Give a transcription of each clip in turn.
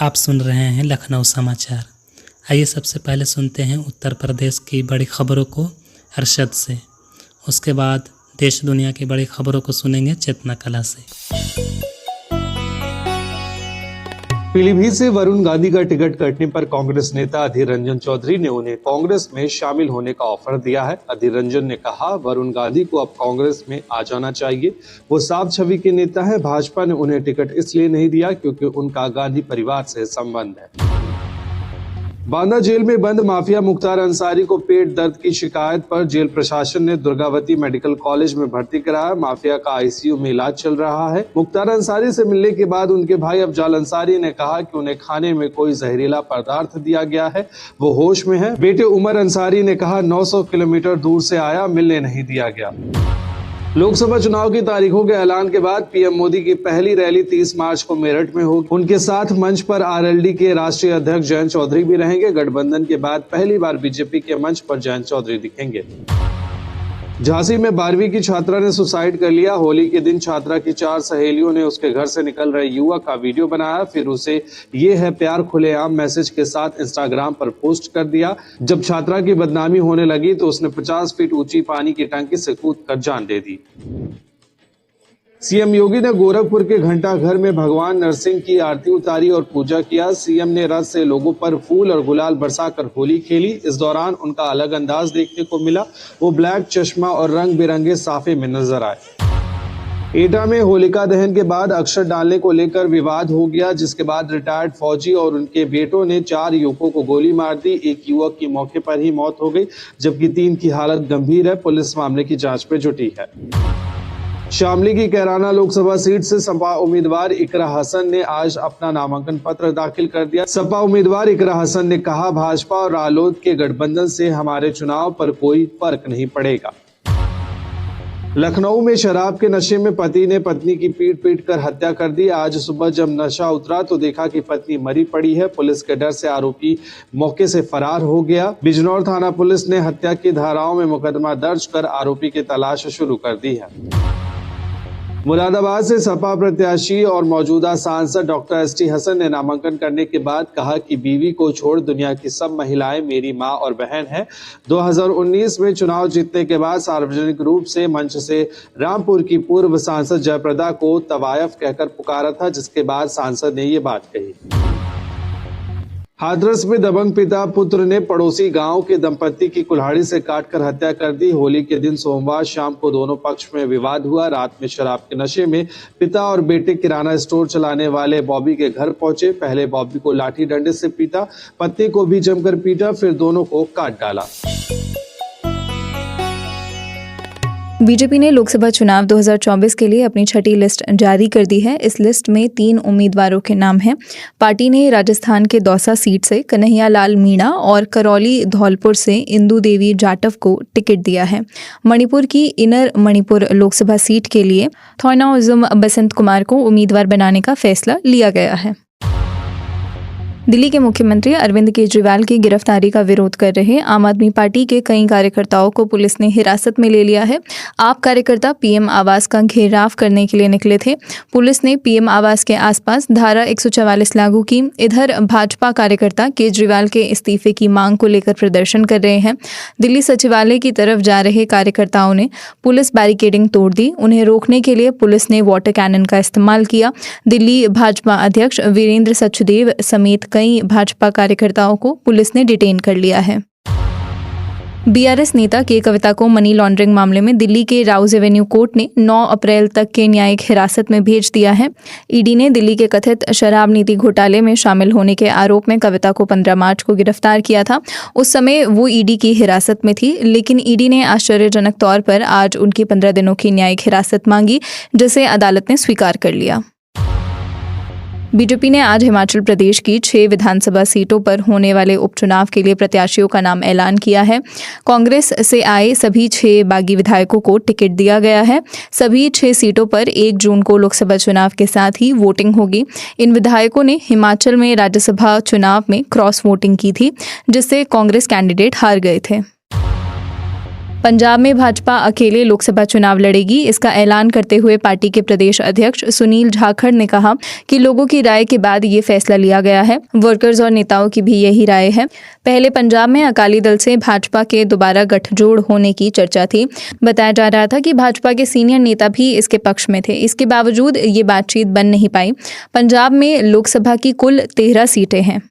आप सुन रहे हैं लखनऊ समाचार। आइए सबसे पहले सुनते हैं उत्तर प्रदेश की बड़ी खबरों को अरशद से। उसके बाद देश दुनिया की बड़ी खबरों को सुनेंगे चेतना कला से। पीलीभीत से वरुण गांधी का टिकट कटने पर कांग्रेस नेता अधीर रंजन चौधरी ने उन्हें कांग्रेस में शामिल होने का ऑफर दिया है। अधीर रंजन ने कहा, वरुण गांधी को अब कांग्रेस में आ जाना चाहिए। वो साफ छवि के नेता है। भाजपा ने उन्हें टिकट इसलिए नहीं दिया क्योंकि उनका गांधी परिवार से संबंध है। बांदा जेल में बंद माफिया मुख्तार अंसारी को पेट दर्द की शिकायत पर जेल प्रशासन ने दुर्गावती मेडिकल कॉलेज में भर्ती कराया। माफिया का आईसीयू में इलाज चल रहा है। मुख्तार अंसारी से मिलने के बाद उनके भाई अफजाल अंसारी ने कहा कि उन्हें खाने में कोई जहरीला पदार्थ दिया गया है, वो होश में है। बेटे उमर अंसारी ने कहा, 900 किलोमीटर दूर से आया, मिलने नहीं दिया गया। लोकसभा चुनाव की तारीखों के ऐलान के बाद पीएम मोदी की पहली रैली 30 मार्च को मेरठ में होगी। उनके साथ मंच पर आरएलडी के राष्ट्रीय अध्यक्ष जयंत चौधरी भी रहेंगे। गठबंधन के बाद पहली बार बीजेपी के मंच पर जयंत चौधरी दिखेंगे। झांसी में 12वीं की छात्रा ने सुसाइड कर लिया। होली के दिन छात्रा की 4 सहेलियों ने उसके घर से निकल रहे युवक का वीडियो बनाया, फिर उसे "ये है प्यार" खुलेआम मैसेज के साथ इंस्टाग्राम पर पोस्ट कर दिया। जब छात्रा की बदनामी होने लगी तो उसने 50 फीट ऊंची पानी की टंकी से कूदकर जान दे दी। सीएम योगी ने गोरखपुर के घंटा घर में भगवान नरसिंह की आरती उतारी और पूजा किया। सीएम ने रथ से लोगों पर फूल और गुलाल बरसाकर होली खेली। इस दौरान उनका अलग अंदाज देखने को मिला। वो ब्लैक चश्मा और रंग बिरंगे साफे में नजर आए। एटा में होलिका दहन के बाद अक्षर डालने को लेकर विवाद हो गया, जिसके बाद रिटायर्ड फौजी और उनके बेटों ने 4 युवकों को गोली मार दी। एक युवक की मौके पर ही मौत हो गई, जबकि 3 की हालत गंभीर है। पुलिस मामले की जांच में जुटी है। शामली की कैराना लोकसभा सीट से सपा उम्मीदवार इकरा हसन ने आज अपना नामांकन पत्र दाखिल कर दिया। सपा उम्मीदवार इकरा हसन ने कहा, भाजपा और रालोद के गठबंधन से हमारे चुनाव पर कोई फर्क नहीं पड़ेगा। लखनऊ में शराब के नशे में पति ने पत्नी की पीट कर हत्या कर दी। आज सुबह जब नशा उतरा तो देखा कि पत्नी मरी पड़ी है। पुलिस के डर से आरोपी मौके से फरार हो गया। बिजनौर थाना पुलिस ने हत्या की धाराओं में मुकदमा दर्ज कर आरोपी की तलाश शुरू कर दी है। मुरादाबाद से सपा प्रत्याशी और मौजूदा सांसद डॉक्टर एसटी हसन ने नामांकन करने के बाद कहा कि बीवी को छोड़ दुनिया की सब महिलाएं मेरी मां और बहन हैं। 2019 में चुनाव जीतने के बाद सार्वजनिक रूप से मंच से रामपुर की पूर्व सांसद जयप्रदा को तवायफ कहकर पुकारा था, जिसके बाद सांसद ने ये बात कही। हाथरस में दबंग पिता पुत्र ने पड़ोसी गांव के दंपति की कुल्हाड़ी से काटकर हत्या कर दी। होली के दिन सोमवार शाम को दोनों पक्ष में विवाद हुआ। रात में शराब के नशे में पिता और बेटे किराना स्टोर चलाने वाले बॉबी के घर पहुंचे। पहले बॉबी को लाठी डंडे से पीटा, पत्नी को भी जमकर पीटा, फिर दोनों को काट डाला। बीजेपी ने लोकसभा चुनाव 2024 के लिए अपनी छठी लिस्ट जारी कर दी है। इस लिस्ट में 3 उम्मीदवारों के नाम हैं। पार्टी ने राजस्थान के दौसा सीट से कन्हैया लाल मीणा और करौली धौलपुर से इंदु देवी जाटव को टिकट दिया है। मणिपुर की इनर मणिपुर लोकसभा सीट के लिए थौनाओजुम बसंत कुमार को उम्मीदवार बनाने का फैसला लिया गया है। दिल्ली के मुख्यमंत्री अरविंद केजरीवाल की गिरफ्तारी का विरोध कर रहे आम आदमी पार्टी के कई कार्यकर्ताओं को पुलिस ने हिरासत में ले लिया है। आप कार्यकर्ता पीएम आवास का घेराव करने के लिए निकले थे। पुलिस ने पीएम आवास के आसपास धारा 144 लागू की। इधर भाजपा कार्यकर्ता केजरीवाल के इस्तीफे की मांग को लेकर प्रदर्शन कर रहे हैं। दिल्ली सचिवालय की तरफ जा रहे कार्यकर्ताओं ने पुलिस बैरिकेडिंग तोड़ दी। उन्हें रोकने के लिए पुलिस ने वाटर कैनन का इस्तेमाल किया। दिल्ली भाजपा अध्यक्ष वीरेंद्र सचदेव समेत कई भाजपा कार्यकर्ताओं को पुलिस ने डिटेन कर लिया है। बीआरएस नेता के कविता को मनी लॉन्ड्रिंग मामले में दिल्ली के राउज एवेन्यू कोर्ट ने 9 अप्रैल तक के न्यायिक हिरासत में भेज दिया है। ईडी ने दिल्ली के कथित शराब नीति घोटाले में शामिल होने के आरोप में कविता को 15 मार्च को गिरफ्तार किया था। उस समय वो ईडी की हिरासत में थी, लेकिन ईडी ने आश्चर्यजनक तौर पर आज उनकी 15 दिनों की न्यायिक हिरासत मांगी, जिसे अदालत ने स्वीकार कर लिया। बीजेपी ने आज हिमाचल प्रदेश की 6 विधानसभा सीटों पर होने वाले उपचुनाव के लिए प्रत्याशियों का नाम ऐलान किया है। कांग्रेस से आए सभी 6 बागी विधायकों को टिकट दिया गया है। सभी 6 सीटों पर 1 जून को लोकसभा चुनाव के साथ ही वोटिंग होगी। इन विधायकों ने हिमाचल में राज्यसभा चुनाव में क्रॉस वोटिंग की थी, जिससे कांग्रेस कैंडिडेट हार गए थे। पंजाब में भाजपा अकेले लोकसभा चुनाव लड़ेगी। इसका ऐलान करते हुए पार्टी के प्रदेश अध्यक्ष सुनील जाखड़ ने कहा कि लोगों की राय के बाद ये फैसला लिया गया है। वर्कर्स और नेताओं की भी यही राय है। पहले पंजाब में अकाली दल से भाजपा के दोबारा गठजोड़ होने की चर्चा थी। बताया जा रहा था कि भाजपा के सीनियर नेता भी इसके पक्ष में थे। इसके बावजूद ये बातचीत बन नहीं पाई। पंजाब में लोकसभा की कुल 13 सीटें हैं।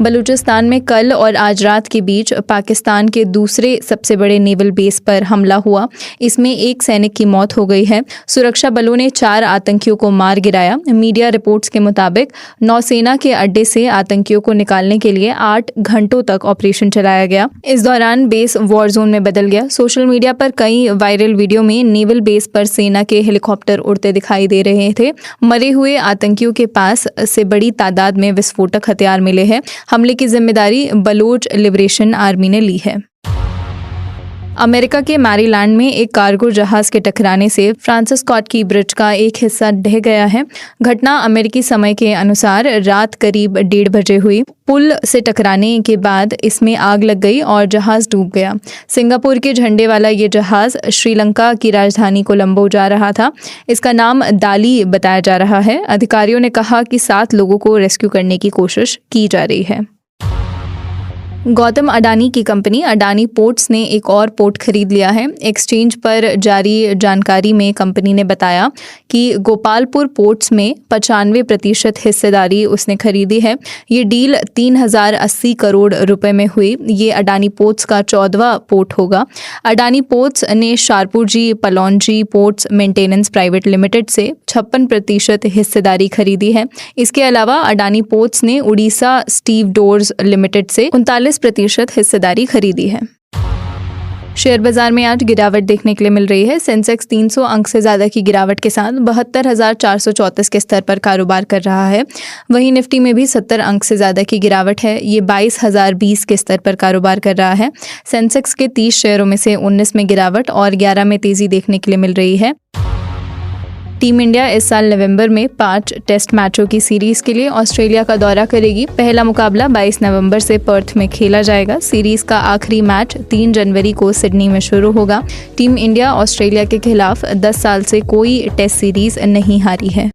बलूचिस्तान में कल और आज रात के बीच पाकिस्तान के दूसरे सबसे बड़े नेवल बेस पर हमला हुआ। इसमें एक सैनिक की मौत हो गई है। सुरक्षा बलों ने 4 आतंकियों को मार गिराया। मीडिया रिपोर्ट्स के मुताबिक नौसेना के अड्डे से आतंकियों को निकालने के लिए 8 घंटों तक ऑपरेशन चलाया गया। इस दौरान बेस वॉर जोन में बदल गया। सोशल मीडिया पर कई वायरल वीडियो में नेवल बेस पर सेना के हेलीकॉप्टर उड़ते दिखाई दे रहे थे। मरे हुए आतंकियों के पास से बड़ी तादाद में विस्फोटक हथियार मिले हैं। हमले की जिम्मेदारी बलोच लिबरेशन आर्मी ने ली है। अमेरिका के मैरीलैंड में एक कार्गो जहाज के टकराने से फ्रांसिस स्कॉट की ब्रिज का एक हिस्सा ढह गया है। घटना अमेरिकी समय के अनुसार रात करीब 1:30 बजे हुई। पुल से टकराने के बाद इसमें आग लग गई और जहाज डूब गया। सिंगापुर के झंडे वाला ये जहाज श्रीलंका की राजधानी कोलंबो जा रहा था। इसका नाम दाली बताया जा रहा है। अधिकारियों ने कहा कि 7 लोगों को रेस्क्यू करने की कोशिश की जा रही है। गौतम अडानी की कंपनी अडानी पोर्ट्स ने एक और पोर्ट खरीद लिया है। एक्सचेंज पर जारी जानकारी में कंपनी ने बताया कि गोपालपुर पोर्ट्स में 95% हिस्सेदारी उसने खरीदी है। ये डील 3080 करोड़ रुपए में हुई। ये अडानी पोर्ट्स का 14वां पोर्ट होगा। अडानी पोर्ट्स ने Shapoorji Pallonji ports maintenance private limited से 56% हिस्सेदारी खरीदी है। इसके अलावा अडानी पोर्ट्स ने उड़ीसा स्टीव डोर्स लिमिटेड से 39% हिस्सेदारी खरीदी है। शेयर बाजार में आज गिरावट देखने के लिए मिल रही है। सेंसेक्स 300 अंक से ज्यादा की गिरावट के साथ 72,434 के स्तर पर कारोबार कर रहा है। वहीं निफ्टी में भी 70 अंक से ज्यादा की गिरावट है। ये 22,020 के स्तर पर कारोबार कर रहा है। सेंसेक्स के 30 शेयरों में से 19 में गिरावट और 11 में तेजी देखने के लिए मिल रही है। टीम इंडिया इस साल नवंबर में 5 टेस्ट मैचों की सीरीज के लिए ऑस्ट्रेलिया का दौरा करेगी। पहला मुकाबला 22 नवंबर से पर्थ में खेला जाएगा। सीरीज का आखिरी मैच 3 जनवरी को सिडनी में शुरू होगा। टीम इंडिया ऑस्ट्रेलिया के खिलाफ 10 साल से कोई टेस्ट सीरीज नहीं हारी है।